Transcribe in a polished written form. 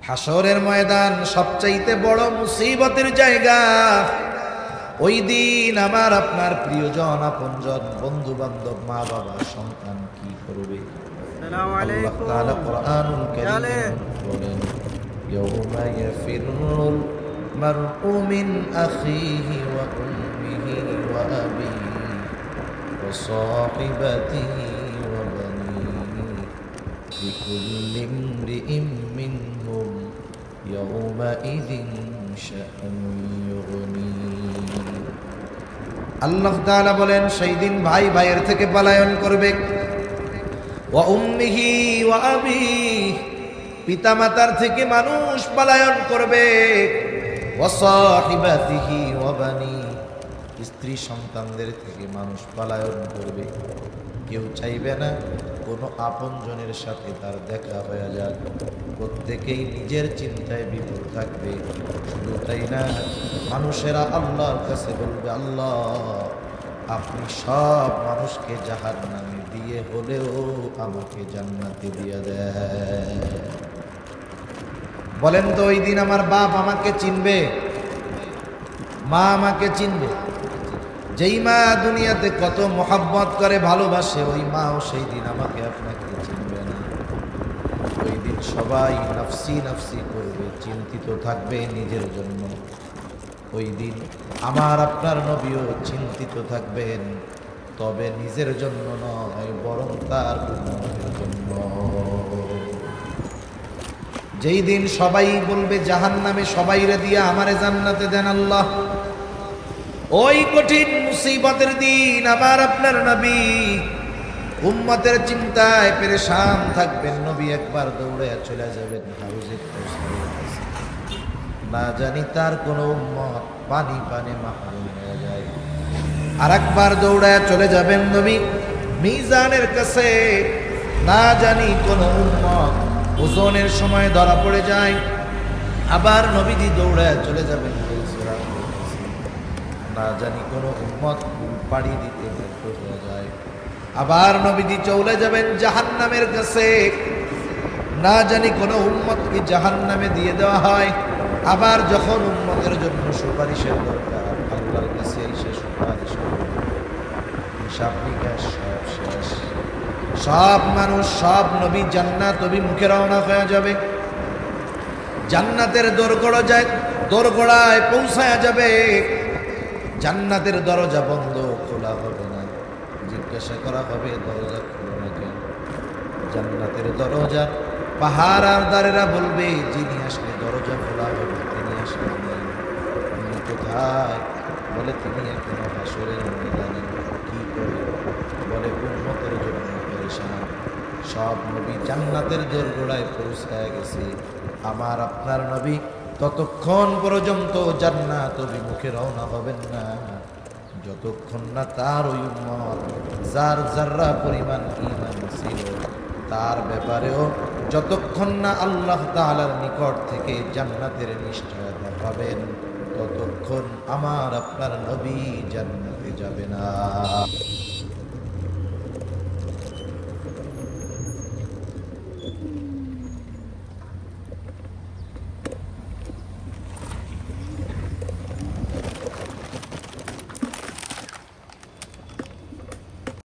হাসরের ময়দান সবচাইতে বড় মুসিবতের জায়গা। ওই দিন আমার আপনার প্রিয়জন, আপনজন, বন্ধু বান্ধব, মা বাবা, সন্তান কি করবে? আল্লাহ তাআলা কুরআনুল কারীমে বলেন, ইয়াউমা ইয়াফিরুল মারউ মিন আখিহি ওয়া উম্মিহি ওয়া আবিহি ওয়া সাহিবাতিহি ওয়া বানিহি লিকুল্লি ইমরিইম মিনহুম ইয়াউমাইযিন শাআনুন ইউগনি। আল্লাহ তাআলা বলেন, সেই দিন ভাই ভাইয়ের থেকে পলায়ন করবে। ওয়া উম্মিহি ওয়া আবিহি, পিতা মাতার থেকে মানুষ পলায়ন করবে। ওয়া সাহিবাতিহি ওয়া বানি, স্ত্রী সন্তানদের থেকে মানুষ পলায়ন করবে। কেউ চাইবে না কোনো আপনজনের সাথে তার দেখা হয়ে যাক। প্রত্যেকেই নিজের চিন্তায় বিভোর থাকবে। শুধু তাই না, মানুষেরা আল্লাহর কাছে বলবে, আল্লাহ আপনি সব মানুষকে জাহান্নামে দিয়ে হলেও আমাকে জান্নাতে দিয়ে দেন। বলেন তো, ওই দিন আমার বাপ আমাকে চিনবে? মা আমাকে চিনবে? যেই মা দুনিয়াতে কত মহব্বত করে, ভালোবাসে, ওই মাও সেই দিন আমাকে আপনাকে চিনবে না। ওই দিন সবাই নাফসি নাফসি করবে, চিন্তিত থাকবে নিজের জন্য। ওই দিন আমার আপনার নবীও চিন্তিত থাকবেন, তবে নিজের জন্য নয়, বরং তার উম্মতের জন্য। যেই দিন সবাই বলবে জাহান্নামে সবাইরে দিয়া আমারে জান্নাতে দেন আল্লাহ, ওই কঠিন মুসিবতের দিন আমার আপনার নবী উম্মতের চিন্তায় পেরেশান থাকবেন। নবী একবার দৌড়ে চলে যাবেন হাউজে কাউসারের কাছে, না জানি তার কোন উম্মত পানি পানে মাহরুম হয়ে যায়। আর একবার দৌড়ে চলে যাবেন নবী মিজানের কাছে, না জানি কোন উম্মত ওজনের সময় ধরা পড়ে যায়। আবার নবীজি দৌড়ে চলে যাবেন না জানি কোন উম্মত পাড়ি দিতে ব্যর্থ হয়ে যায়। আবার নবীজি চলে যাবেন জাহান্নামের কাছে, না জানি কোন উম্মতকে জাহান্নামে দিয়ে দেওয়া হয়। আবার যখন উম্মতের জন্য সুপারিশের দরকার, আল্লাহর কাছে এসে সুপারিশ করবে, হিসাব নিকাশ সব শেষ, সব মানুষ, সব নবী জান্নাত অভিমুখে রওনা হয়ে যাবে। জান্নাতের দোরগোড়ায় পৌঁছায়া যাবে। জান্নাতের দরজা বন্ধ, খোলা হবে না। জিজ্ঞাসা করা হবে, দরজা খুলো না কেন? জান্নাতের দরজা পাহাড় আর দারেরা বলবে, যিনি আসলে দরজা খোলা হবে তিনি আসলে নেই। তিনি কোথায়? বলে তিনি এখনো হাসরের ময়দানে। কি করে? বলে উম্মতের জন্য পেরেশান। সব নবী জান্নাতের দোরগোড়ায় পৌঁছায় গেছে, আমার আপনার নবী ততক্ষণ পর্যন্ত জান্নাত অভিমুখে রওনা হবেন না, যতক্ষণ না তার ওই উম্মত যার যাররা পরিমাণ ঈমান ছিল তার ব্যাপারেও যতক্ষণ না আল্লাহ তাআলার নিকট থেকে জান্নাতের নিশ্চয়তা পাবেন, ততক্ষণ আমার আপনার নবী জান্নাতে যাবে না।